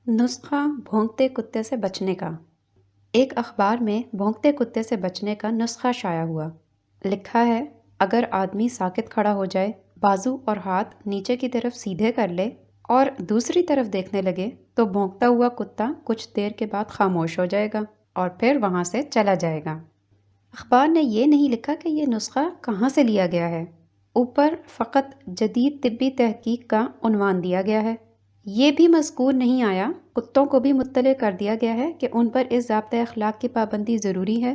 نسخہ بھونکتے کتے سے بچنے کا۔ ایک اخبار میں بھونکتے کتے سے بچنے کا نسخہ شائع ہوا۔ لکھا ہے، اگر آدمی ساکت کھڑا ہو جائے، بازو اور ہاتھ نیچے کی طرف سیدھے کر لے اور دوسری طرف دیکھنے لگے تو بھونکتا ہوا کتا کچھ دیر کے بعد خاموش ہو جائے گا اور پھر وہاں سے چلا جائے گا۔ اخبار نے یہ نہیں لکھا کہ یہ نسخہ کہاں سے لیا گیا ہے۔ اوپر فقط جدید طبی تحقیق کا عنوان دیا گیا ہے۔ یہ بھی مذکور نہیں آیا، کتوں کو بھی مطلع کر دیا گیا ہے کہ ان پر اس ضابطۂ اخلاق کی پابندی ضروری ہے۔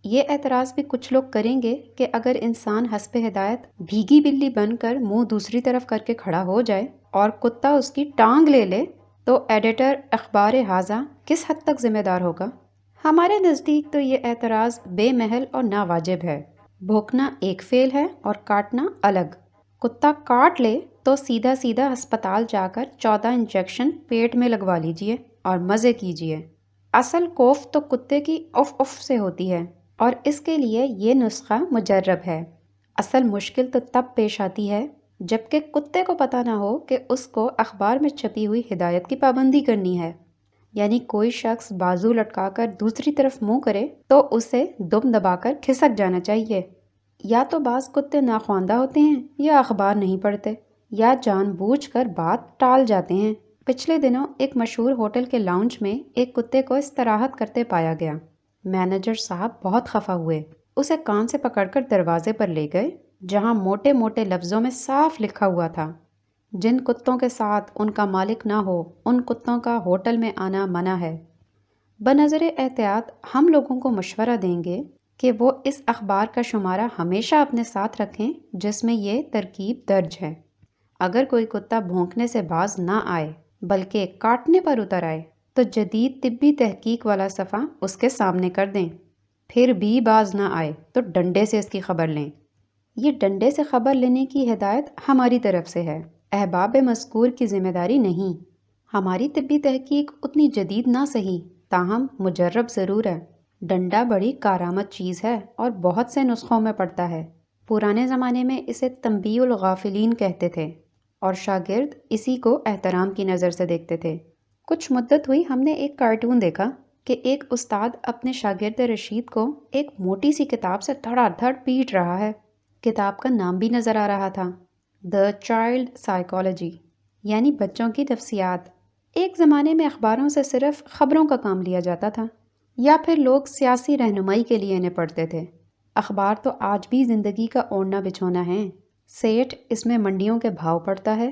یہ اعتراض بھی کچھ لوگ کریں گے کہ اگر انسان حسب ہدایت بھیگی بلی بن کر منہ دوسری طرف کر کے کھڑا ہو جائے اور کتا اس کی ٹانگ لے لے تو ایڈیٹر اخبار ہاذا کس حد تک ذمہ دار ہوگا؟ ہمارے نزدیک تو یہ اعتراض بے محل اور ناواجب ہے۔ بھونکنا ایک فعل ہے اور کاٹنا الگ۔ کتا کاٹ لے تو سیدھا سیدھا ہسپتال جا کر 14 انجیکشن پیٹ میں لگوا لیجئے اور مزے کیجئے۔ اصل کوفت تو کتے کی اف اف سے ہوتی ہے اور اس کے لیے یہ نسخہ مجرب ہے۔ اصل مشکل تو تب پیش آتی ہے جبکہ کتے کو پتہ نہ ہو کہ اس کو اخبار میں چھپی ہوئی ہدایت کی پابندی کرنی ہے۔ یعنی کوئی شخص بازو لٹکا کر دوسری طرف منہ کرے تو اسے دم دبا کر کھسک جانا چاہیے۔ یا تو بعض کتے ناخواندہ ہوتے ہیں یا اخبار نہیں پڑھتے یا جان بوجھ کر بات ٹال جاتے ہیں۔ پچھلے دنوں ایک مشہور ہوٹل کے لاؤنج میں ایک کتے کو استراحت کرتے پایا گیا۔ مینیجر صاحب بہت خفا ہوئے، اسے کان سے پکڑ کر دروازے پر لے گئے جہاں موٹے موٹے لفظوں میں صاف لکھا ہوا تھا، جن کتوں کے ساتھ ان کا مالک نہ ہو ان کتوں کا ہوٹل میں آنا منع ہے۔ بنظر احتیاط ہم لوگوں کو مشورہ دیں گے کہ وہ اس اخبار کا شمارہ ہمیشہ اپنے ساتھ رکھیں جس میں یہ ترکیب درج ہے۔ اگر کوئی کتا بھونکنے سے باز نہ آئے بلکہ کاٹنے پر اتر آئے تو جدید طبی تحقیق والا صفحہ اس کے سامنے کر دیں۔ پھر بھی باز نہ آئے تو ڈنڈے سے اس کی خبر لیں۔ یہ ڈنڈے سے خبر لینے کی ہدایت ہماری طرف سے ہے، احباب مذکور کی ذمہ داری نہیں۔ ہماری طبی تحقیق اتنی جدید نہ سہی تاہم مجرب ضرور ہے۔ ڈنڈا بڑی کارآمد چیز ہے اور بہت سے نسخوں میں پڑتا ہے۔ پرانے زمانے میں اسے تنبیہ الغافلین کہتے تھے اور شاگرد اسی کو احترام کی نظر سے دیکھتے تھے۔ کچھ مدت ہوئی ہم نے ایک کارٹون دیکھا کہ ایک استاد اپنے شاگرد رشید کو ایک موٹی سی کتاب سے دھڑا دھڑ پیٹ رہا ہے۔ کتاب کا نام بھی نظر آ رہا تھا، The Child Psychology، یعنی بچوں کی نفسیات۔ ایک زمانے میں اخباروں سے صرف خبروں کا کام لیا جاتا تھا یا پھر لوگ سیاسی رہنمائی کے لیے انہیں پڑھتے تھے۔ اخبار تو آج بھی زندگی کا اوڑھنا بچھونا ہے۔ سیٹھ اس میں منڈیوں کے بھاؤ پڑتا ہے،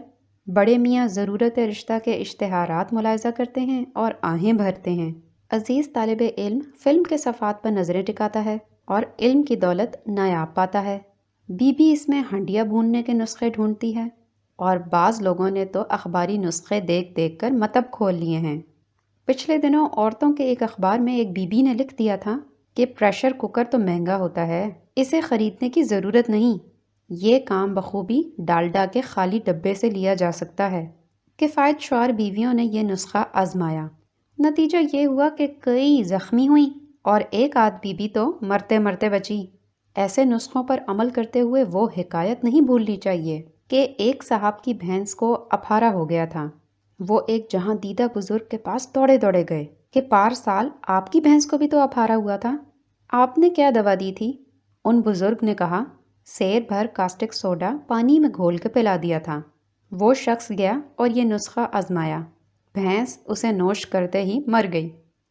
بڑے میاں ضرورت رشتہ کے اشتہارات ملاحظہ کرتے ہیں اور آہیں بھرتے ہیں، عزیز طالب علم فلم کے صفحات پر نظریں ٹکاتا ہے اور علم کی دولت نایاب پاتا ہے، بی بی اس میں ہنڈیا بھوننے کے نسخے ڈھونڈتی ہے اور بعض لوگوں نے تو اخباری نسخے دیکھ دیکھ کر مطب کھول لیے ہیں۔ پچھلے دنوں عورتوں کے ایک اخبار میں ایک بی بی نے لکھ دیا تھا کہ پریشر کوکر تو مہنگا ہوتا ہے، اسے خریدنے کی ضرورت نہیں، یہ کام بخوبی ڈالڈا کے خالی ڈبے سے لیا جا سکتا ہے۔ کفایت شعار بیویوں نے یہ نسخہ آزمایا، نتیجہ یہ ہوا کہ کئی زخمی ہوئیں اور ایک آدھ بی بی تو مرتے مرتے بچی۔ ایسے نسخوں پر عمل کرتے ہوئے وہ حکایت نہیں بھولنی چاہیے کہ ایک صاحب کی بھینس کو اپہارا ہو گیا تھا۔ وہ ایک جہاں دیدہ بزرگ کے پاس دوڑے دوڑے گئے کہ پارسال آپ کی بھینس کو بھی تو اپہارا ہوا تھا، آپ نے کیا دوا دی تھی؟ ان بزرگ نے کہا، سیر بھر کاسٹک سوڈا پانی میں گھول کے پلا دیا تھا۔ وہ شخص گیا اور یہ نسخہ آزمایا، بھینس اسے نوش کرتے ہی مر گئی۔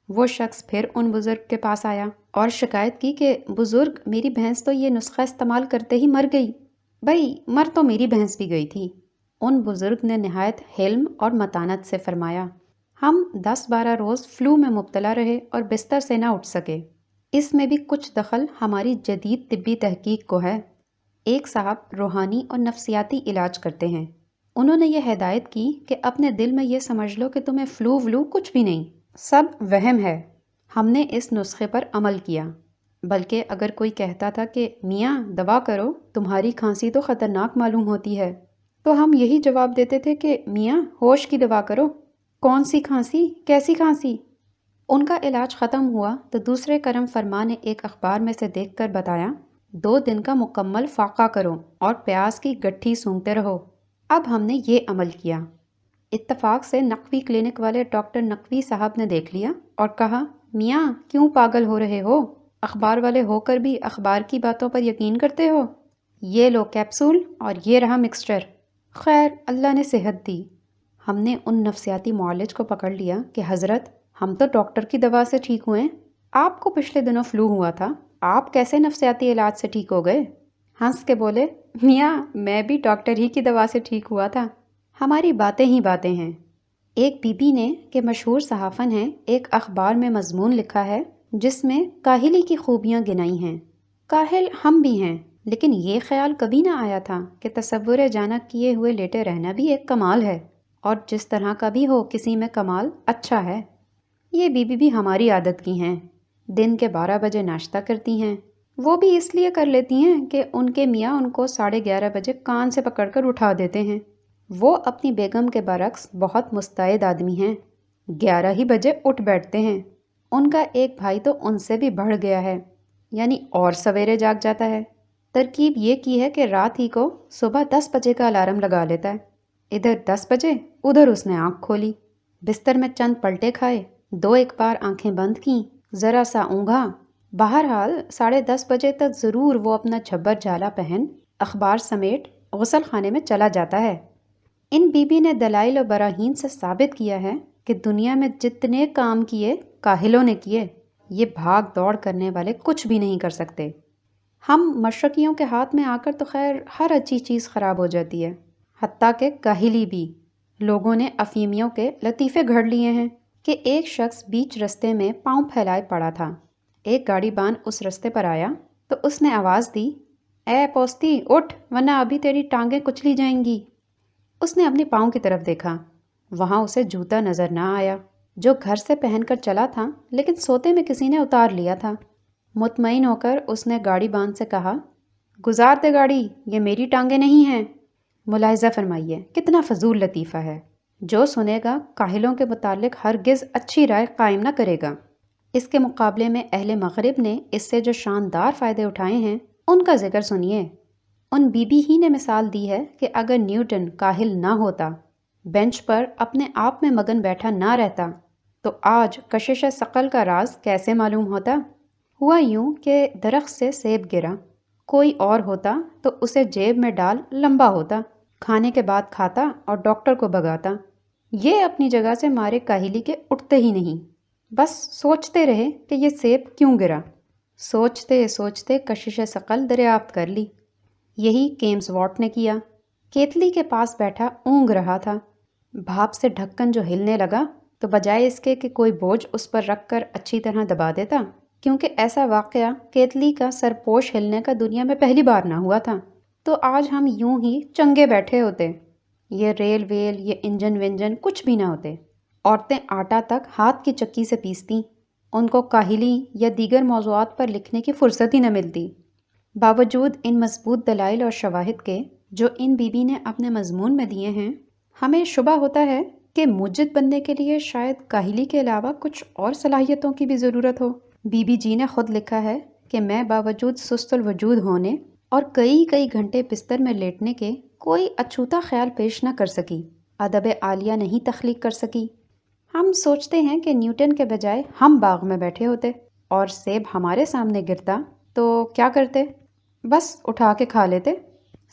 وہ شخص پھر ان بزرگ کے پاس آیا اور شکایت کی کہ بزرگ میری بھینس تو یہ نسخہ استعمال کرتے ہی مر گئی۔ بھئی مر تو میری بھینس بھی گئی تھی۔ ان بزرگ نے نہایت حلم اور متانت سے فرمایا، ہم 10-12 روز فلو میں مبتلا رہے اور بستر سے نہ اٹھ سکے، اس میں بھی کچھ دخل ہماری جدید طبی تحقیق کو ہے۔ ایک صاحب روحانی اور نفسیاتی علاج کرتے ہیں، انہوں نے یہ ہدایت کی کہ اپنے دل میں یہ سمجھ لو کہ تمہیں فلو ولو کچھ بھی نہیں، سب وہم ہے۔ ہم نے اس نسخے پر عمل کیا، بلکہ اگر کوئی کہتا تھا کہ میاں دوا کرو، تمہاری کھانسی تو خطرناک معلوم ہوتی ہے، تو ہم یہی جواب دیتے تھے کہ میاں ہوش کی دوا کرو، کون سی کھانسی، کیسی کھانسی؟ ان کا علاج ختم ہوا تو دوسرے کرم فرما نے ایک اخبار میں سے دیکھ کر بتایا، 2 دن کا مکمل فاقہ کرو اور پیاز کی گٹھی سونگھتے رہو۔ اب ہم نے یہ عمل کیا، اتفاق سے نقوی کلینک والے ڈاکٹر نقوی صاحب نے دیکھ لیا اور کہا، میاں کیوں پاگل ہو رہے ہو؟ اخبار والے ہو کر بھی اخبار کی باتوں پر یقین کرتے ہو؟ یہ لو کیپسول اور یہ رہا مکسچر۔ خیر اللہ نے صحت دی۔ ہم نے ان نفسیاتی معالج کو پکڑ لیا کہ حضرت ہم تو ڈاکٹر کی دوا سے ٹھیک ہوئے، آپ کو پچھلے دنوں فلو ہوا تھا، آپ کیسے نفسیاتی علاج سے ٹھیک ہو گئے؟ ہنس کے بولے، میاں میں بھی ڈاکٹر ہی کی دوا سے ٹھیک ہوا تھا۔ ہماری باتیں ہی باتیں ہیں۔ ایک بی بی نے کہ مشہور صحافن ہیں ایک اخبار میں مضمون لکھا ہے جس میں کاہلی کی خوبیاں گنائی ہیں۔ کاہل ہم بھی ہیں، لیکن یہ خیال کبھی نہ آیا تھا کہ تصور جانب کیے ہوئے لیٹے رہنا بھی ایک کمال ہے، اور جس طرح کا بھی ہو کسی میں کمال اچھا ہے۔ یہ بی بی بھی ہماری عادت کی ہیں، دن کے 12 بجے ناشتہ کرتی ہیں، وہ بھی اس لیے کر لیتی ہیں کہ ان کے میاں ان کو 11:30 بجے کان سے پکڑ کر اٹھا دیتے ہیں۔ وہ اپنی بیگم کے برعکس بہت مستعد آدمی ہیں، 11 ہی بجے اٹھ بیٹھتے ہیں۔ ان کا ایک بھائی تو ان سے بھی بڑھ گیا ہے، یعنی اور سویرے جاگ جاتا ہے۔ ترکیب یہ کی ہے کہ رات ہی کو صبح 10 بجے کا الارم لگا لیتا ہے، ادھر 10 بجے ادھر اس نے آنکھ کھولی، بستر میں چند پلٹے کھائے، 2-1 بار آنکھیں بند کیں، ذرا سا اونگھا، بہرحال 10:30 بجے تک ضرور وہ اپنا جھبر جھالا پہن اخبار سمیٹ غسل خانے میں چلا جاتا ہے۔ ان بی بی نے دلائل و براہین سے ثابت کیا ہے کہ دنیا میں جتنے کام کیے کاہلوں نے کیے، یہ بھاگ دوڑ کرنے والے کچھ بھی نہیں کر سکتے۔ ہم مشرقیوں کے ہاتھ میں آ کر تو خیر ہر اچھی چیز خراب ہو جاتی ہے، حتیٰ کہ کاہلی بھی۔ لوگوں نے افیمیوں کے لطیفے گھڑ لیے ہیں کہ ایک شخص بیچ رستے میں پاؤں پھیلائے پڑا تھا، ایک گاڑی بان اس رستے پر آیا تو اس نے آواز دی، اے پوستی اٹھ ورنہ ابھی تیری ٹانگیں کچلی جائیں گی۔ اس نے اپنے پاؤں کی طرف دیکھا، وہاں اسے جوتا نظر نہ آیا جو گھر سے پہن کر چلا تھا، لیکن سوتے میں کسی نے اتار لیا تھا۔ مطمئن ہو کر اس نے گاڑی بان سے کہا، گزار دے گاڑی، یہ میری ٹانگیں نہیں ہیں۔ ملاحظہ فرمائیے کتنا فضول لطیفہ ہے، جو سنے گا کاہلوں کے متعلق ہرگز اچھی رائے قائم نہ کرے گا۔ اس کے مقابلے میں اہل مغرب نے اس سے جو شاندار فائدے اٹھائے ہیں ان کا ذکر سنیے۔ ان بی بی ہی نے مثال دی ہے کہ اگر نیوٹن کاہل نہ ہوتا، بینچ پر اپنے آپ میں مگن بیٹھا نہ رہتا، تو آج کشش ثقل کا راز کیسے معلوم ہوتا؟ ہوا یوں کہ درخت سے سیب گرا، کوئی اور ہوتا تو اسے جیب میں ڈال لمبا ہوتا، کھانے کے بعد کھاتا اور ڈاکٹر کو بھگاتا۔ یہ اپنی جگہ سے مارے کاہلی کے اٹھتے ہی نہیں، بس سوچتے رہے کہ یہ سیب کیوں گرا۔ سوچتے سوچتے کشش ثقل دریافت کر لی۔ یہی کیمز واٹ نے کیا۔ کیتلی کے پاس بیٹھا اونگ رہا تھا، بھاپ سے ڈھکن جو ہلنے لگا تو بجائے اس کے کہ کوئی بوجھ اس پر رکھ کر اچھی طرح دبا دیتا، کیونکہ ایسا واقعہ کیتلی کا سرپوش ہلنے کا دنیا میں پہلی بار نہ ہوا تھا، تو آج ہم یوں ہی چنگے بیٹھے ہوتے، یہ ریل ویل یہ انجن ونجن کچھ بھی نہ ہوتے۔ عورتیں آٹا تک ہاتھ کی چکی سے پیستیں، ان کو کاہلی یا دیگر موضوعات پر لکھنے کی فرصت ہی نہ ملتی۔ باوجود ان مضبوط دلائل اور شواہد کے جو ان بی بی نے اپنے مضمون میں دیے ہیں، ہمیں شبہ ہوتا ہے کہ موجد بننے کے لیے شاید کاہلی کے علاوہ کچھ اور صلاحیتوں کی بھی ضرورت ہو۔ بی بی جی نے خود لکھا ہے کہ میں باوجود سست الوجود ہونے اور کئی گھنٹے بستر میں لیٹنے کے کوئی اچھوتا خیال پیش نہ کر سکی، ادب عالیہ نہیں تخلیق کر سکی۔ ہم سوچتے ہیں کہ نیوٹن کے بجائے ہم باغ میں بیٹھے ہوتے اور سیب ہمارے سامنے گرتا تو کیا کرتے؟ بس اٹھا کے کھا لیتے۔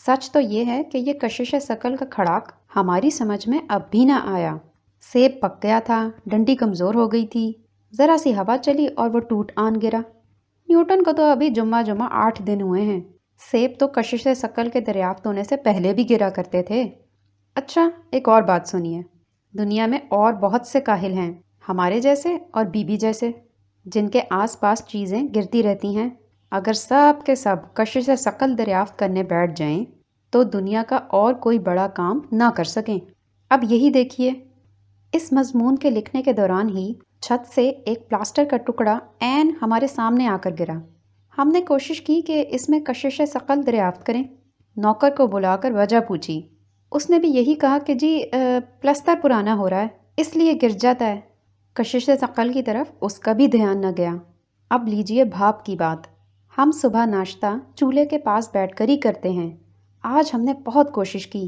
سچ تو یہ ہے کہ یہ کشش ثقل کا کھڑاک ہماری سمجھ میں اب بھی نہ آیا۔ سیب پک گیا تھا، ڈنڈی کمزور ہو گئی تھی، ذرا سی ہوا چلی اور وہ ٹوٹ آن گرا۔ نیوٹن کو تو ابھی جمعہ 8 دن ہوئے ہیں، سیب تو کشش ثقل کے دریافت ہونے سے پہلے بھی گرا کرتے تھے۔ اچھا ایک اور بات سنیے، دنیا میں اور بہت سے کاہل ہیں، ہمارے جیسے اور بی بی جیسے، جن کے آس پاس چیزیں گرتی رہتی ہیں۔ اگر سب کے سب کشش ثقل دریافت کرنے بیٹھ جائیں تو دنیا کا اور کوئی بڑا کام نہ کر سکیں۔ اب یہی دیکھیے، اس مضمون کے لکھنے کے دوران ہی چھت سے ایک پلاسٹر کا ٹکڑا عین ہمارے سامنے آ کر گرا۔ ہم نے کوشش کی کہ اس میں کشش ثقل دریافت کریں، نوکر کو بلا کر وجہ پوچھی، اس نے بھی یہی کہا کہ جی پلستر پرانا ہو رہا ہے اس لیے گر جاتا ہے۔ کشش ثقل کی طرف اس کا بھی دھیان نہ گیا۔ اب لیجئے بھاپ کی بات، ہم صبح ناشتہ چولہے کے پاس بیٹھ کر ہی کرتے ہیں۔ آج ہم نے بہت کوشش کی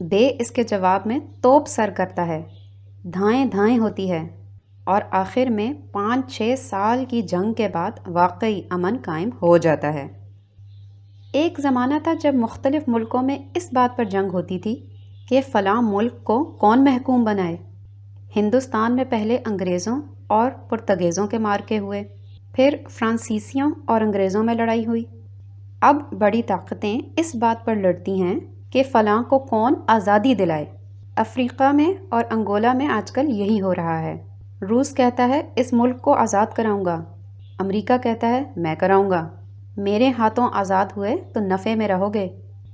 بے اس کے جواب میں توپ سر کرتا ہے، دھائیں دھائیں ہوتی ہے، اور آخر میں 5-6 سال کی جنگ کے بعد واقعی امن قائم ہو جاتا ہے۔ ایک زمانہ تھا جب مختلف ملکوں میں اس بات پر جنگ ہوتی تھی کہ فلاں ملک کو کون محکوم بنائے۔ ہندوستان میں پہلے انگریزوں اور پرتگیزوں کے مارکے ہوئے، پھر فرانسیسیوں اور انگریزوں میں لڑائی ہوئی۔ اب بڑی طاقتیں اس بات پر لڑتی ہیں کہ فلاں کو کون آزادی دلائے۔ افریقہ میں اور انگولا میں آج کل یہی ہو رہا ہے۔ روس کہتا ہے اس ملک کو آزاد کراؤں گا، امریکہ کہتا ہے میں کراؤں گا، میرے ہاتھوں آزاد ہوئے تو نفع میں رہو گے۔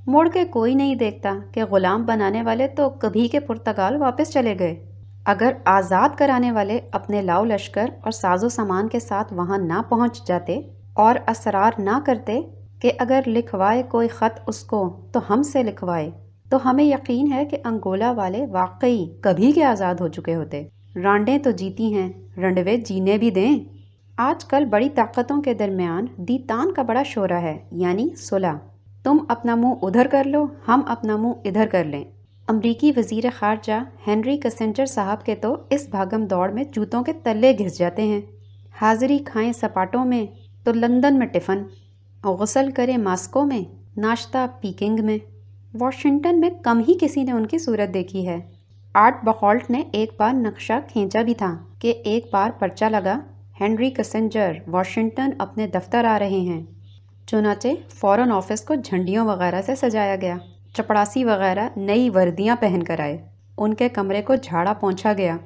مڑ کے کوئی نہیں دیکھتا کہ غلام بنانے والے تو کبھی کے پرتگال واپس چلے گئے۔ اگر آزاد کرانے والے اپنے لاؤ لشکر اور ساز و سامان کے ساتھ وہاں نہ پہنچ جاتے اور اصرار نہ کرتے کہ اگر لکھوائے کوئی خط اس کو تو ہم سے لکھوائے، تو ہمیں یقین ہے کہ انگولا والے واقعی کبھی کے آزاد ہو چکے ہوتے۔ رانڈیں تو جیتی ہیں، رنڈوے جینے بھی دیں۔ آج کل بڑی طاقتوں کے درمیان دیتان کا بڑا شورا ہے، یعنی صلح۔ تم اپنا منہ ادھر کر لو، ہم اپنا منہ ادھر کر لیں۔ امریکی وزیر خارجہ ہنری کسنجر صاحب کے تو اس بھاگم دوڑ میں جوتوں کے تلے گھس جاتے ہیں۔ حاضری کھائیں سپاٹوں میں تو لندن میں ٹفن، غسل کریں ماسکو میں، ناشتہ پیکنگ میں۔ واشنگٹن میں کم ہی کسی نے ان کی صورت دیکھی ہے۔ آرٹ بخولٹ نے ایک بار نقشہ کھینچا بھی تھا کہ ایک بار پرچہ لگا، ہنری کسنجر واشنگٹن اپنے دفتر آ رہے ہیں۔ چنانچہ فورن آفس کو جھنڈیوں وغیرہ سے سجایا گیا، چپڑاسی وغیرہ نئی وردیاں پہن کر آئے، ان کے کمرے کو جھاڑا پونچھا گیا،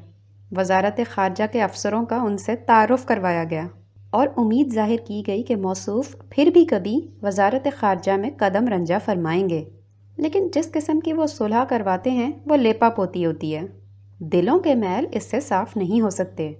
وزارت خارجہ کے افسروں کا ان سے تعارف کروایا گیا، اور امید ظاہر کی گئی کہ موصوف پھر بھی کبھی وزارت خارجہ میں قدم رنجہ فرمائیں گے۔ لیکن جس قسم کی وہ صلح کرواتے ہیں وہ لیپا پوتی ہوتی ہے، دلوں کے میل اس سے صاف نہیں ہو سکتے۔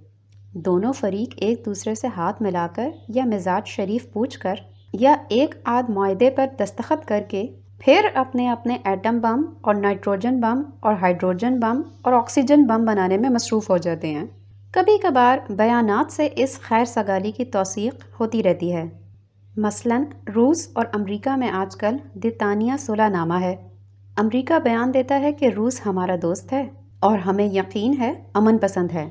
دونوں فریق ایک دوسرے سے ہاتھ ملا کر یا مزاج شریف پوچھ کر یا ایک آدھ معاہدے پر دستخط کر کے پھر اپنے اپنے ایٹم بم اور نائٹروجن بم اور ہائیڈروجن بم اور آکسیجن بم بنانے میں مصروف ہو جاتے ہیں۔ کبھی کبھار بیانات سے اس خیر سگالی کی توثیق ہوتی رہتی ہے۔ مثلاً روس اور امریکہ میں آج کل دیتانیہ صلح نامہ ہے۔ امریکہ بیان دیتا ہے کہ روس ہمارا دوست ہے اور ہمیں یقین ہے امن پسند ہے،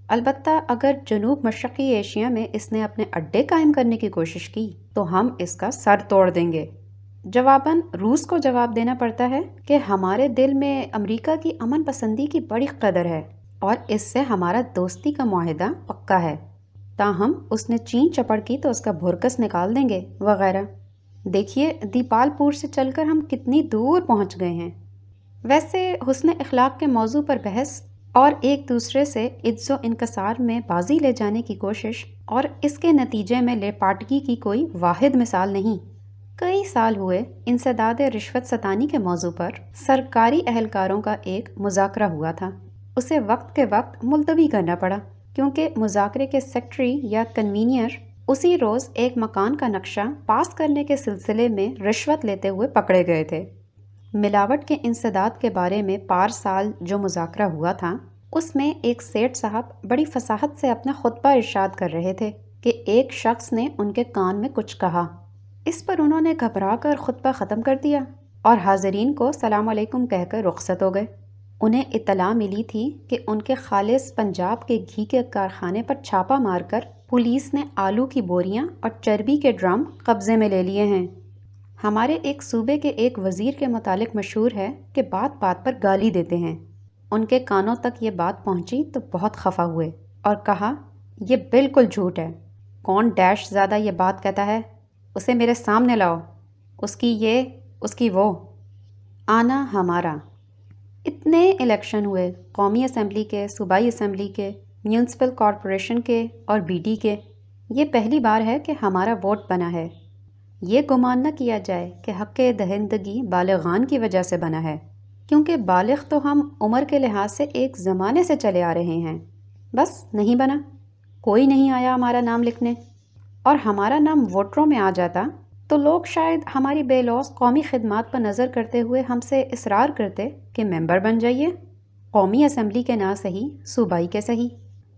البتہ اگر جنوب مشرقی ایشیا میں اس نے اپنے اڈے قائم کرنے کی کوشش کی تو ہم اس کا سر توڑ دیں گے۔ جواباً روس کو جواب دینا پڑتا ہے کہ ہمارے دل میں امریکہ کی امن پسندی کی بڑی قدر ہے اور اس سے ہمارا دوستی کا معاہدہ پکا ہے، تاہم اس نے چین چپڑ کی تو اس کا بھرکس نکال دیں گے وغیرہ۔ دیکھیے دیپال پور سے چل کر ہم کتنی دور پہنچ گئے ہیں۔ ویسے حسن اخلاق کے موضوع پر بحث اور ایک دوسرے سے عز و انکسار میں بازی لے جانے کی کوشش اور اس کے نتیجے میں لیپاٹگی کی کوئی واحد مثال نہیں۔ کئی سال ہوئے انسداد رشوت ستانی کے موضوع پر سرکاری اہلکاروں کا ایک مذاکرہ ہوا تھا، اسے وقت کے وقت ملتوی کرنا پڑا کیونکہ مذاکرے کے سیکٹری یا کنوینئر اسی روز ایک مکان کا نقشہ پاس کرنے کے سلسلے میں رشوت لیتے ہوئے پکڑے گئے تھے۔ ملاوٹ کے انسداد کے بارے میں پار سال جو مذاکرہ ہوا تھا اس میں ایک سیٹھ صاحب بڑی فصاحت سے اپنا خطبہ ارشاد کر رہے تھے کہ ایک شخص نے ان کے کان میں کچھ کہا۔ اس پر انہوں نے گھبرا کر خطبہ ختم کر دیا اور حاضرین کو سلام علیکم کہہ کر رخصت ہو گئے۔ انہیں اطلاع ملی تھی کہ ان کے خالص پنجاب کے گھی کے کارخانے پر چھاپا مار کر پولیس نے آلو کی بوریاں اور چربی کے ڈرم قبضے میں لے لیے ہیں۔ ہمارے ایک صوبے کے ایک وزیر کے متعلق مشہور ہے کہ بات بات پر گالی دیتے ہیں۔ ان کے کانوں تک یہ بات پہنچی تو بہت خفا ہوئے اور کہا یہ بالکل جھوٹ ہے، کون ڈیش زیادہ یہ بات کہتا ہے، اسے میرے سامنے لاؤ، اس کی یہ اس کی وہ، آنا ہمارا۔ اتنے الیکشن ہوئے، قومی اسمبلی کے، صوبائی اسمبلی کے، میونسپل کارپوریشن کے اور بی ڈی کے۔ یہ پہلی بار ہے کہ ہمارا ووٹ بنا ہے۔ یہ گمان نہ کیا جائے کہ حق دہندگی بالغان کی وجہ سے بنا ہے، کیونکہ بالغ تو ہم عمر کے لحاظ سے ایک زمانے سے چلے آ رہے ہیں، بس نہیں بنا، کوئی نہیں آیا ہمارا نام لکھنے، اور ہمارا نام ووٹروں میں آ جاتا تو لوگ شاید ہماری بے لوث قومی خدمات پر نظر کرتے ہوئے ہم سے اصرار کرتے کہ ممبر بن جائیے، قومی اسمبلی کے نہ صحیح، صوبائی کے صحیح،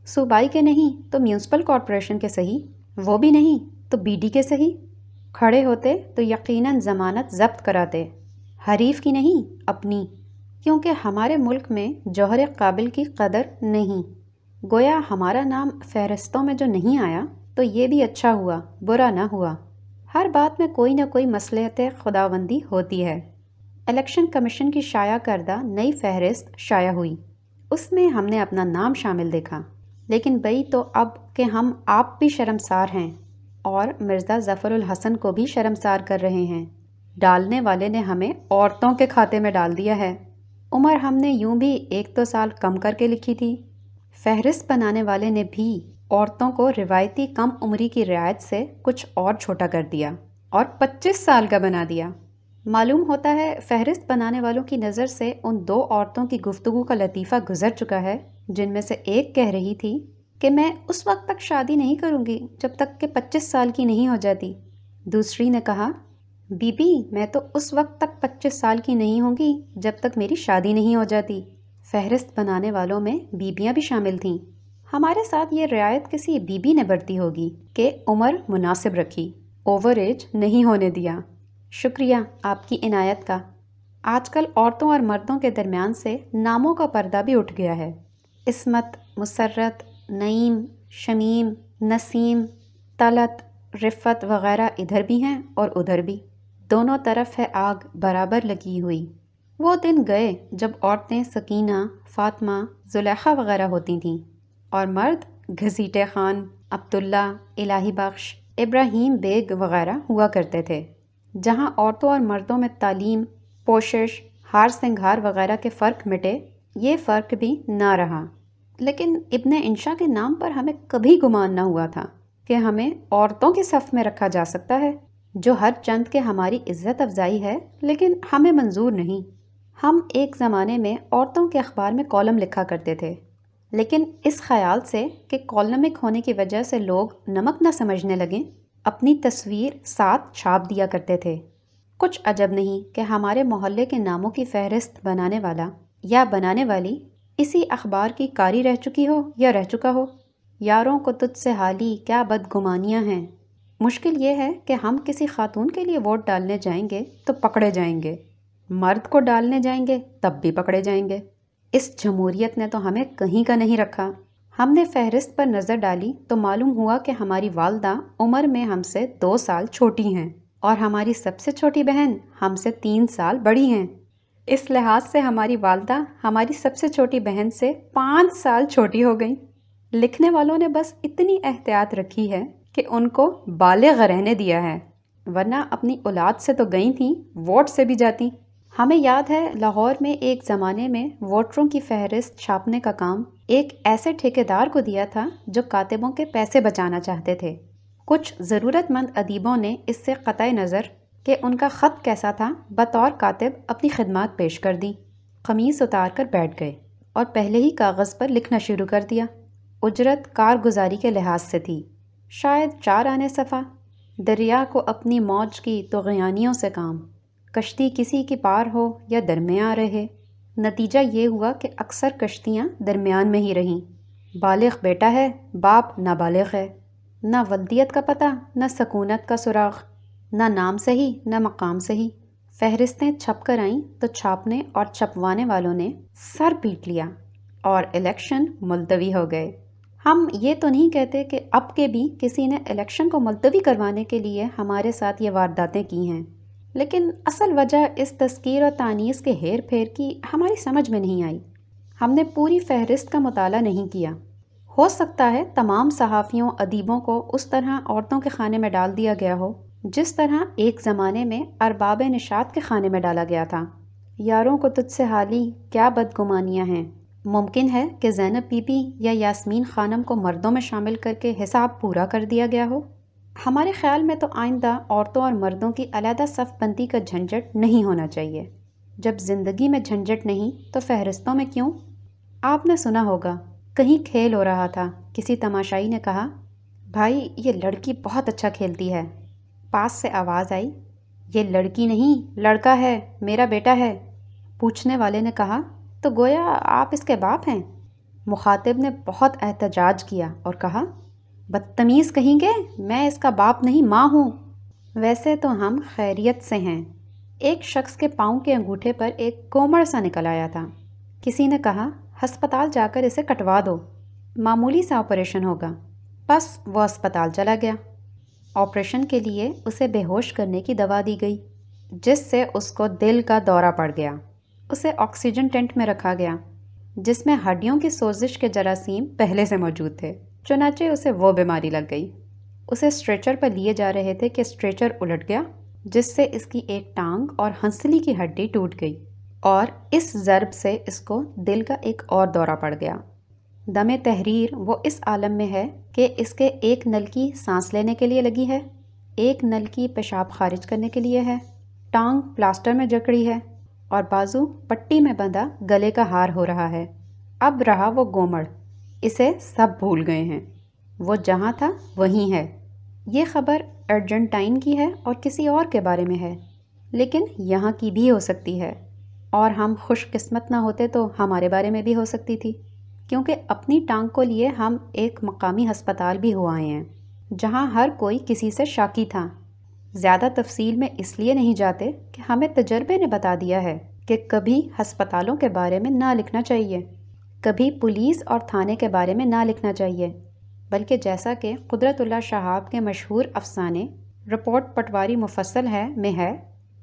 صوبائی کے نہیں تو میونسپل کارپوریشن کے صحیح، وہ بھی نہیں تو بی ڈی کے صحیح۔ کھڑے ہوتے تو یقیناً ضمانت ضبط کراتے، حریف کی نہیں اپنی۔ کیونکہ ہمارے ملک میں جوہر قابل کی قدر نہیں۔ گویا ہمارا نام فہرستوں میں جو نہیں آیا تو یہ بھی اچھا ہوا، برا نہ ہوا۔ ہر بات میں کوئی نہ کوئی مصلحت خداوندی ہوتی ہے۔ الیکشن کمیشن کی شائع کردہ نئی فہرست شائع ہوئی، اس میں ہم نے اپنا نام شامل دیکھا، لیکن بئی تو اب کہ ہم آپ بھی شرمسار ہیں اور مرزا ظفر الحسن کو بھی شرمسار کر رہے ہیں۔ ڈالنے والے نے ہمیں عورتوں کے کھاتے میں ڈال دیا ہے۔ عمر ہم نے یوں بھی 1-2 سال کم کر کے لکھی تھی۔ فہرست بنانے والے نے بھی عورتوں کو روایتی کم عمری کی رعایت سے کچھ اور چھوٹا کر دیا اور 25 سال کا بنا دیا۔ معلوم ہوتا ہے فہرست بنانے والوں کی نظر سے ان 2 عورتوں کی گفتگو کا لطیفہ گزر چکا ہے، جن میں سے ایک کہہ رہی تھی کہ میں اس وقت تک شادی نہیں کروں گی جب تک کہ 25 سال کی نہیں ہو جاتی۔ دوسری نے کہا، بی بی میں تو اس وقت تک 25 سال کی نہیں ہوں گی جب تک میری شادی نہیں ہو جاتی۔ فہرست بنانے والوں میں بیویاں بھی شامل تھیں۔ ہمارے ساتھ یہ رعایت کسی بی بی نے برتی ہوگی کہ عمر مناسب رکھی، اوور ایج نہیں ہونے دیا۔ شکریہ آپ کی عنایت کا۔ آج کل عورتوں اور مردوں کے درمیان سے ناموں کا پردہ بھی اٹھ گیا ہے۔ عصمت، مسرت، نعیم، شمیم، نسیم، طلعت، رفت وغیرہ ادھر بھی ہیں اور ادھر بھی، دونوں طرف ہے آگ برابر لگی ہوئی۔ وہ دن گئے جب عورتیں سکینہ، فاطمہ، زلیخا وغیرہ ہوتی تھیں اور مرد گھسیٹے خان، عبداللہ، الہی بخش، ابراہیم بیگ وغیرہ ہوا کرتے تھے۔ جہاں عورتوں اور مردوں میں تعلیم، پوشش، ہار سنگھار وغیرہ کے فرق مٹے، یہ فرق بھی نہ رہا۔ لیکن ابن انشا کے نام پر ہمیں کبھی گمان نہ ہوا تھا کہ ہمیں عورتوں کے صف میں رکھا جا سکتا ہے، جو ہر چند کے ہماری عزت افزائی ہے لیکن ہمیں منظور نہیں۔ ہم ایک زمانے میں عورتوں کے اخبار میں کالم لکھا کرتے تھے، لیکن اس خیال سے کہ کالمک ہونے کی وجہ سے لوگ نمک نہ سمجھنے لگیں، اپنی تصویر ساتھ چھاپ دیا کرتے تھے۔ کچھ عجب نہیں کہ ہمارے محلے کے ناموں کی فہرست بنانے والا یا بنانے والی اسی اخبار کی کاری رہ چکی ہو یا رہ چکا ہو۔ یاروں کو تجھ سے حالی کیا بدگمانیاں ہیں۔ مشکل یہ ہے کہ ہم کسی خاتون کے لیے ووٹ ڈالنے جائیں گے تو پکڑے جائیں گے، مرد کو ڈالنے جائیں گے تب بھی پکڑے جائیں گے۔ اس جمہوریت نے تو ہمیں کہیں کا نہیں رکھا۔ ہم نے فہرست پر نظر ڈالی تو معلوم ہوا کہ ہماری والدہ عمر میں ہم سے 2 سال چھوٹی ہیں اور ہماری سب سے چھوٹی بہن ہم سے 3 سال بڑی ہیں۔ اس لحاظ سے ہماری والدہ ہماری سب سے چھوٹی بہن سے 5 سال چھوٹی ہو گئیں۔ لکھنے والوں نے بس اتنی احتیاط رکھی ہے کہ ان کو بالغ رہنے دیا ہے، ورنہ اپنی اولاد سے تو گئی تھیں، ووٹ سے بھی جاتی۔ ہمیں یاد ہے لاہور میں ایک زمانے میں ووٹروں کی فہرست چھاپنے کا کام ایک ایسے ٹھیکیدار کو دیا تھا جو کاتبوں کے پیسے بچانا چاہتے تھے۔ کچھ ضرورت مند ادیبوں نے اس سے قطع نظر کہ ان کا خط کیسا تھا بطور کاتب اپنی خدمات پیش کر دیں۔ قمیص اتار کر بیٹھ گئے اور پہلے ہی کاغذ پر لکھنا شروع کر دیا۔ اجرت کارگزاری کے لحاظ سے تھی، شاید 4 آنے صفحہ۔ دریا کو اپنی موج کی طغیانیوں سے کام، کشتی کسی کی پار ہو یا درمیان رہے۔ نتیجہ یہ ہوا کہ اکثر کشتیاں درمیان میں ہی رہیں۔ بالغ بیٹا ہے، باپ نابالغ ہے، نہ ولدیت کا پتہ، نہ سکونت کا سراغ، نہ نام صحیح نہ مقام صحیح۔ فہرستیں چھپ کر آئیں تو چھاپنے اور چھپوانے والوں نے سر پیٹ لیا اور الیکشن ملتوی ہو گئے۔ ہم یہ تو نہیں کہتے کہ اب کے بھی کسی نے الیکشن کو ملتوی کروانے کے لیے ہمارے ساتھ یہ وارداتیں کی ہیں، لیکن اصل وجہ اس تذکیر و تانیث کے ہیر پھیر کی ہماری سمجھ میں نہیں آئی۔ ہم نے پوری فہرست کا مطالعہ نہیں کیا۔ ہو سکتا ہے تمام صحافیوں، ادیبوں کو اس طرح عورتوں کے خانے میں ڈال دیا گیا ہو جس طرح ایک زمانے میں ارباب نشاط کے خانے میں ڈالا گیا تھا۔ یاروں کو تجھ سے حالی کیا بدگمانیاں ہیں۔ ممکن ہے کہ زینب بی بی یا یاسمین خانم کو مردوں میں شامل کر کے حساب پورا کر دیا گیا ہو۔ ہمارے خیال میں تو آئندہ عورتوں اور مردوں کی علیحدہ صف بندی کا جھنجٹ نہیں ہونا چاہیے۔ جب زندگی میں جھنجٹ نہیں تو فہرستوں میں کیوں؟ آپ نے سنا ہوگا، کہیں کھیل ہو رہا تھا، کسی تماشائی نے کہا، بھائی یہ لڑکی بہت اچھا کھیلتی ہے۔ پاس سے آواز آئی، یہ لڑکی نہیں لڑکا ہے، میرا بیٹا ہے۔ پوچھنے والے نے کہا، تو گویا آپ اس کے باپ ہیں؟ مخاطب نے بہت احتجاج کیا اور کہا، بدتمیز کہیں گے، میں اس کا باپ نہیں، ماں ہوں۔ ویسے تو ہم خیریت سے ہیں، ایک شخص کے پاؤں کے انگوٹھے پر ایک کومڑ سا نکل آیا تھا۔ کسی نے کہا ہسپتال جا کر اسے کٹوا دو، معمولی سا آپریشن ہوگا۔ بس وہ ہسپتال چلا گیا۔ آپریشن کے لیے اسے بے ہوش کرنے کی دوا دی گئی، جس سے اس کو دل کا دورہ پڑ گیا۔ اسے آکسیجن ٹینٹ میں رکھا گیا، جس میں ہڈیوں کی سوزش کے جراثیم پہلے سے موجود تھے، چنانچہ اسے وہ بیماری لگ گئی۔ اسے اسٹریچر پر لیے جا رہے تھے کہ اسٹریچر الٹ گیا، جس سے اس کی ایک ٹانگ اور ہنسلی کی ہڈی ٹوٹ گئی، اور اس ضرب سے اس کو دل کا ایک اور دورہ پڑ گیا۔ دم تحریر وہ اس عالم میں ہے کہ اس کے ایک نل کی سانس لینے کے لیے لگی ہے، ایک نل کی پیشاب خارج کرنے کے لیے ہے، ٹانگ پلاسٹر میں جکڑی ہے، اور بازو پٹی میں بندھا گلے کا ہار ہو رہا ہے۔ اب رہا وہ گومڑ، اسے سب بھول گئے ہیں، وہ جہاں تھا وہیں ہے۔ یہ خبر ارجنٹائن کی ہے اور کسی اور کے بارے میں ہے، لیکن یہاں کی بھی ہو سکتی ہے، اور ہم خوش قسمت نہ ہوتے تو ہمارے بارے میں بھی ہو سکتی تھی، کیونکہ اپنی ٹانگ کو لیے ہم ایک مقامی ہسپتال بھی ہو آئے ہیں، جہاں ہر کوئی کسی سے شاکی تھا۔ زیادہ تفصیل میں اس لیے نہیں جاتے کہ ہمیں تجربے نے بتا دیا ہے کہ کبھی ہسپتالوں کے بارے میں نہ لکھنا چاہیے، کبھی پولیس اور تھانے کے بارے میں نہ لکھنا چاہیے، بلکہ جیسا کہ قدرت اللہ شہاب کے مشہور افسانے رپورٹ پٹواری مفصل ہے میں ہے،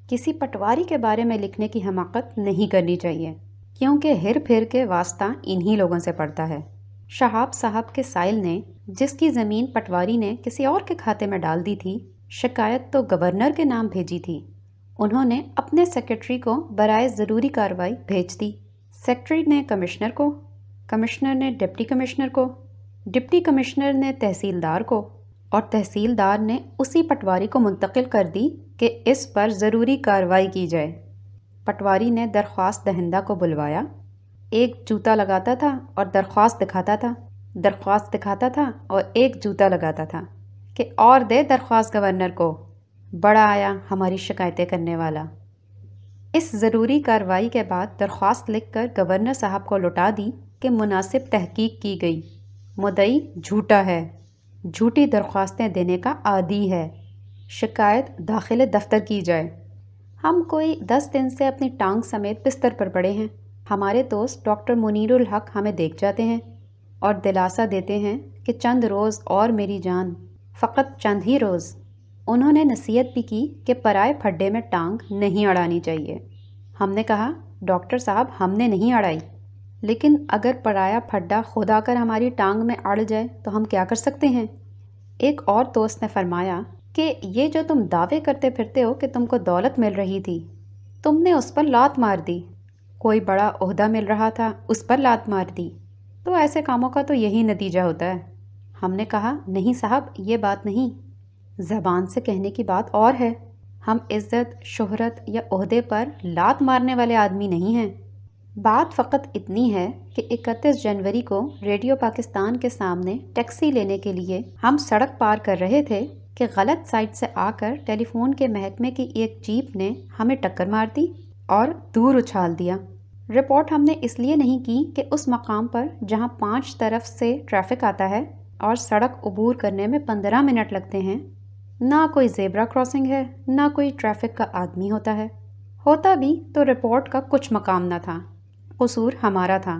کسی پٹواری کے بارے میں لکھنے کی حماقت نہیں کرنی چاہیے، کیونکہ ہر پھر کے واسطہ انہی لوگوں سے پڑتا ہے۔ شہاب صاحب کے سائل نے، جس کی زمین پٹواری نے کسی اور کے کھاتے میں ڈال دی تھی، شکایت تو گورنر کے نام بھیجی تھی۔ انہوں نے اپنے سیکرٹری کو برائے ضروری کارروائی بھیج دی۔ سیکرٹری نے کمشنر کو، کمشنر نے ڈپٹی کمشنر کو، ڈپٹی کمشنر نے تحصیلدار کو، اور تحصیلدار نے اسی پٹواری کو منتقل کر دی کہ اس پر ضروری کارروائی کی جائے۔ پٹواری نے درخواست دہندہ کو بلوایا، ایک جوتا لگاتا تھا اور درخواست دکھاتا تھا، درخواست دکھاتا تھا اور ایک جوتا لگاتا تھا کہ اور دے درخواست گورنر کو، بڑا آیا ہماری شکایتیں کرنے والا۔ اس ضروری کارروائی کے بعد درخواست لکھ کر گورنر صاحب کو لوٹا دی کہ مناسب تحقیق کی گئی، مدعی جھوٹا ہے، جھوٹی درخواستیں دینے کا عادی ہے، شکایت داخل دفتر کی جائے۔ ہم کوئی 10 دن سے اپنی ٹانگ سمیت بستر پر پڑے ہیں۔ ہمارے دوست ڈاکٹر منیر الحق ہمیں دیکھ جاتے ہیں اور دلاسا دیتے ہیں کہ چند روز اور میری جان، فقط چند ہی روز۔ انہوں نے نصیحت بھی کی کہ پرائے پھڈے میں ٹانگ نہیں اڑانی چاہیے۔ ہم نے کہا ڈاکٹر صاحب ہم نے نہیں اڑائی، لیکن اگر پرایا پھڈا خود آ کر ہماری ٹانگ میں اڑ جائے تو ہم کیا کر سکتے ہیں؟ ایک اور دوست نے فرمایا کہ یہ جو تم دعوے کرتے پھرتے ہو کہ تم کو دولت مل رہی تھی، تم نے اس پر لات مار دی، کوئی بڑا عہدہ مل رہا تھا اس پر لات مار دی، تو ایسے کاموں کا تو یہی نتیجہ ہوتا ہے۔ ہم نے کہا نہیں صاحب یہ بات نہیں، زبان سے کہنے کی بات اور ہے، ہم عزت، شہرت یا عہدے پر لات مارنے والے آدمی نہیں ہیں۔ بات فقط اتنی ہے کہ 31 جنوری کو ریڈیو پاکستان کے سامنے ٹیکسی لینے کے لیے ہم سڑک پار کر رہے تھے کہ غلط سائڈ سے آ کر ٹیلی فون کے محکمے کی ایک جیپ نے ہمیں ٹکر مار دی اور دور اچھال دیا۔ رپورٹ ہم نے اس لیے نہیں کی کہ اس مقام پر جہاں 5 طرف سے ٹریفک آتا ہے اور سڑک عبور کرنے میں 15 منٹ لگتے ہیں، نہ کوئی زیبرا کراسنگ ہے، نہ کوئی ٹریفک کا آدمی ہوتا بھی تو رپورٹ کا کچھ مقام نہ تھا۔ قصور ہمارا تھا،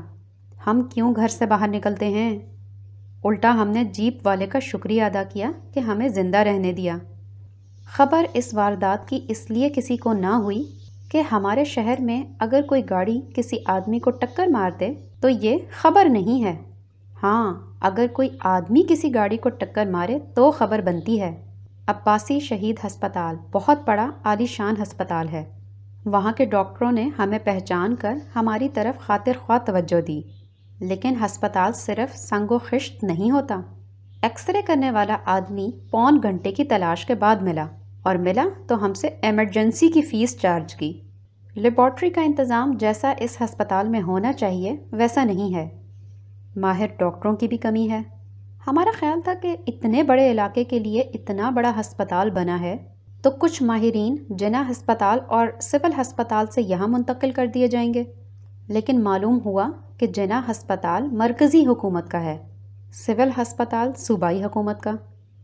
ہم کیوں گھر سے باہر نکلتے ہیں؟ الٹا ہم نے جیپ والے کا شکریہ ادا کیا کہ ہمیں زندہ رہنے دیا۔ خبر اس واردات کی اس لیے کسی کو نہ ہوئی کہ ہمارے شہر میں اگر کوئی گاڑی کسی آدمی کو ٹکر مار دے تو یہ خبر نہیں ہے۔ ہاں، اگر کوئی آدمی کسی گاڑی کو ٹکر مارے تو خبر بنتی ہے۔ عباسی شہید ہسپتال بہت بڑا عالی شان ہسپتال ہے۔ وہاں کے ڈاکٹروں نے ہمیں پہچان کر ہماری طرف خاطر خواہ توجہ دی، لیکن ہسپتال صرف سنگ و خشت نہیں ہوتا۔ ایکس رے کرنے والا آدمی پون گھنٹے کی تلاش کے بعد ملا، اور ملا تو ہم سے ایمرجنسی کی فیس چارج کی۔ لیبارٹری کا انتظام جیسا اس ہسپتال میں ہونا چاہیے ویسا نہیں ہے۔ ماہر ڈاکٹروں کی بھی کمی ہے۔ ہمارا خیال تھا کہ اتنے بڑے علاقے کے لیے اتنا بڑا ہسپتال بنا ہے تو کچھ ماہرین جناح ہسپتال اور سول ہسپتال سے یہاں منتقل کر دیے جائیں گے، لیکن معلوم ہوا کہ جناح ہسپتال مرکزی حکومت کا ہے، سول ہسپتال صوبائی حکومت کا،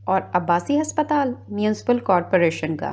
اور عباسی ہسپتال میونسپل کارپوریشن کا۔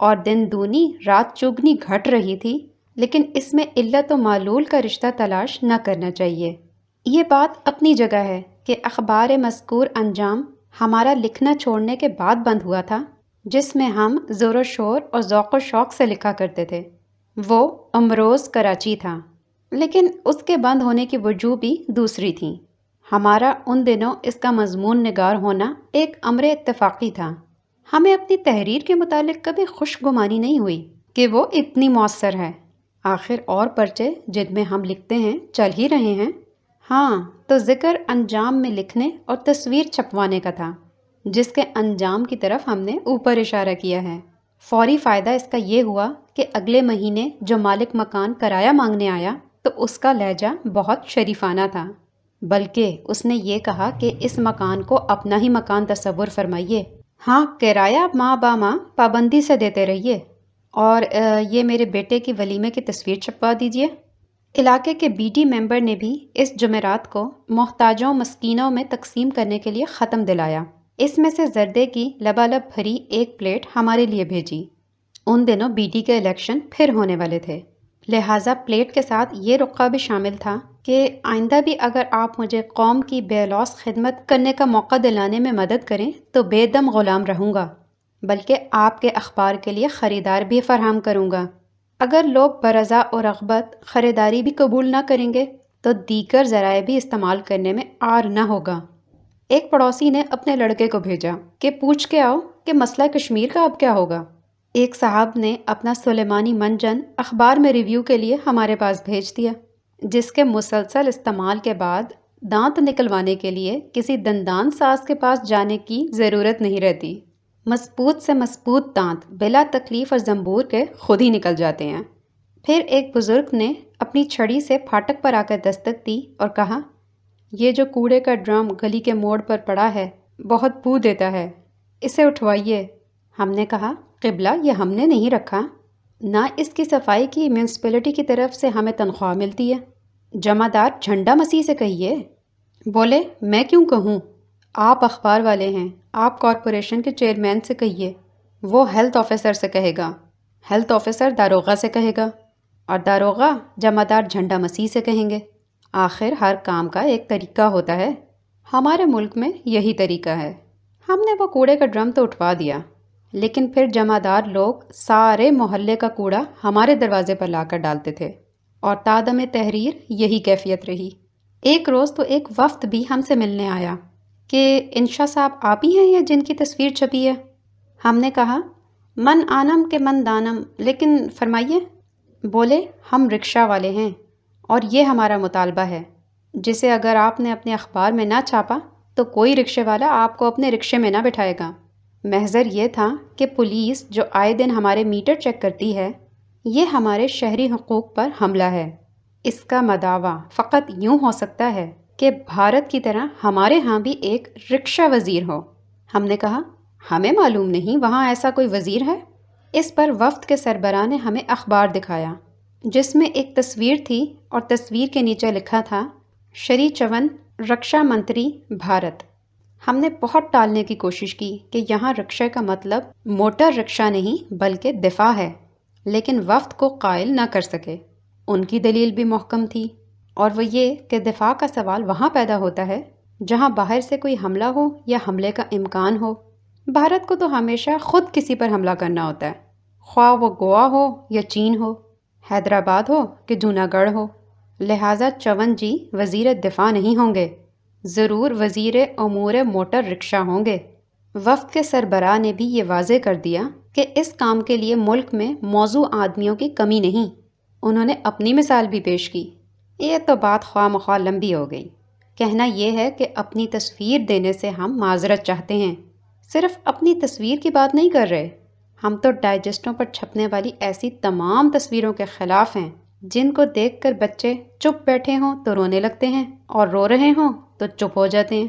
اور دن دونی رات چگنی گھٹ رہی تھی، لیکن اس میں علت و معلول کا رشتہ تلاش نہ کرنا چاہیے۔ یہ بات اپنی جگہ ہے کہ اخبار مذکور انجام ہمارا لکھنا چھوڑنے کے بعد بند ہوا تھا، جس میں ہم زور و شور اور ذوق و شوق سے لکھا کرتے تھے۔ وہ امروز کراچی تھا، لیکن اس کے بند ہونے کی وجوہ بھی دوسری تھیں۔ ہمارا ان دنوں اس کا مضمون نگار ہونا ایک امر اتفاقی تھا۔ ہمیں اپنی تحریر کے متعلق کبھی خوش گمانی نہیں ہوئی کہ وہ اتنی مؤثر ہے۔ آخر اور پرچے جن میں ہم لکھتے ہیں چل ہی رہے ہیں۔ ہاں، تو ذکر انجام میں لکھنے اور تصویر چھپوانے کا تھا، جس کے انجام کی طرف ہم نے اوپر اشارہ کیا ہے۔ فوری فائدہ اس کا یہ ہوا کہ اگلے مہینے جو مالک مکان کرایہ مانگنے آیا تو اس کا لہجہ بہت شریفانہ تھا، بلکہ اس نے یہ کہا کہ اس مکان کو اپنا ہی مکان تصور فرمائیے، ہاں کرایہ ماہ با ماہ پابندی سے دیتے رہیے، اور یہ میرے بیٹے کی ولیمے کی تصویر چھپوا دیجیے۔ علاقے کے بی ڈی ممبر نے بھی اس جمعرات کو محتاجوں مسکینوں میں تقسیم کرنے کے لیے ختم دلایا۔ اس میں سے زردے کی لبالب بھری ایک پلیٹ ہمارے لیے بھیجی۔ ان دنوں بی ڈی کے الیکشن پھر ہونے والے تھے، لہٰذا پلیٹ کے ساتھ یہ رقعہ بھی شامل تھا کہ آئندہ بھی اگر آپ مجھے قوم کی بے لوث خدمت کرنے کا موقع دلانے میں مدد کریں تو بے دم غلام رہوں گا، بلکہ آپ کے اخبار کے لیے خریدار بھی فراہم کروں گا۔ اگر لوگ برضا و رغبت خریداری بھی قبول نہ کریں گے تو دیگر ذرائع بھی استعمال کرنے میں عار نہ ہوگا۔ ایک پڑوسی نے اپنے لڑکے کو بھیجا کہ پوچھ کے آؤ کہ مسئلہ کشمیر کا اب کیا ہوگا۔ ایک صاحب نے اپنا سلیمانی منجن اخبار میں ریویو کے لیے ہمارے پاس بھیج دیا، جس کے مسلسل استعمال کے بعد دانت نکلوانے کے لیے کسی دندان ساز کے پاس جانے کی ضرورت نہیں رہتی۔ مضبوط سے مضبوط دانت بلا تکلیف اور زنبور کے خود ہی نکل جاتے ہیں۔ پھر ایک بزرگ نے اپنی چھڑی سے پھاٹک پر آ کر دستک دی اور کہا، یہ جو کوڑے کا ڈرم گلی کے موڑ پر پڑا ہے بہت بو دیتا ہے، اسے اٹھوائیے۔ ہم نے کہا، قبلہ یہ ہم نے نہیں رکھا، نہ اس کی صفائی کی میونسپلٹی کی طرف سے ہمیں تنخواہ ملتی ہے، جمعدار جھنڈا مسیح سے کہیے۔ بولے، میں کیوں کہوں، آپ اخبار والے ہیں، آپ کارپوریشن کے چیئرمین سے کہیے، وہ ہیلتھ آفیسر سے کہے گا، ہیلتھ آفیسر داروغہ سے کہے گا، اور داروغہ جمعدار جھنڈا مسیح سے کہیں گے۔ آخر ہر کام کا ایک طریقہ ہوتا ہے، ہمارے ملک میں یہی طریقہ ہے۔ ہم نے وہ کوڑے کا ڈرم تو اٹھوا دیا، لیکن پھر جمعدار لوگ سارے محلے کا کوڑا ہمارے دروازے پر لا کر ڈالتے تھے، اور تادم تحریر یہی کیفیت رہی۔ ایک روز تو ایک وفد بھی ہم سے ملنے آیا کہ انشا صاحب آپ ہی ہیں یا جن کی تصویر چھپی ہے؟ ہم نے کہا، من آنم کے من دانم، لیکن فرمائیے۔ بولے، ہم رکشہ والے ہیں اور یہ ہمارا مطالبہ ہے، جسے اگر آپ نے اپنے اخبار میں نہ چھاپا تو کوئی رکشے والا آپ کو اپنے رکشے میں نہ بٹھائے گا۔ محضر یہ تھا کہ پولیس جو آئے دن ہمارے میٹر چیک کرتی ہے، یہ ہمارے شہری حقوق پر حملہ ہے۔ اس کا مداوع فقط یوں ہو سکتا ہے کہ بھارت کی طرح ہمارے ہاں بھی ایک رکشہ وزیر ہو۔ ہم نے کہا، ہمیں معلوم نہیں وہاں ایسا کوئی وزیر ہے۔ اس پر وفد کے سربراہ نے ہمیں اخبار دکھایا، جس میں ایک تصویر تھی اور تصویر کے نیچے لکھا تھا، شری چون رکشا منتری بھارت۔ ہم نے بہت ٹالنے کی کوشش کی کہ یہاں رکشے کا مطلب موٹر رکشہ نہیں بلکہ دفاع ہے، لیکن وفد کو قائل نہ کر سکے۔ ان کی دلیل بھی محکم تھی، اور وہ یہ کہ دفاع کا سوال وہاں پیدا ہوتا ہے جہاں باہر سے کوئی حملہ ہو یا حملے کا امکان ہو۔ بھارت کو تو ہمیشہ خود کسی پر حملہ کرنا ہوتا ہے، خواہ وہ گوا ہو یا چین ہو، حیدرآباد ہو کہ جوناگڑھ ہو۔ لہٰذا چون جی وزیر دفاع نہیں ہوں گے، ضرور وزیر امور موٹر رکشہ ہوں گے۔ وفد کے سربراہ نے بھی یہ واضح کر دیا کہ اس کام کے لیے ملک میں موزوں آدمیوں کی کمی نہیں۔ انہوں نے اپنی مثال بھی پیش کی۔ یہ تو بات خواہ مخواہ لمبی ہو گئی۔ کہنا یہ ہے کہ اپنی تصویر دینے سے ہم معذرت چاہتے ہیں، صرف اپنی تصویر کی بات نہیں کر رہے، ہم تو ڈائجسٹوں پر چھپنے والی ایسی تمام تصویروں کے خلاف ہیں جن کو دیکھ کر بچے چپ بیٹھے ہوں تو رونے لگتے ہیں اور رو رہے ہوں تو چپ ہو جاتے ہیں۔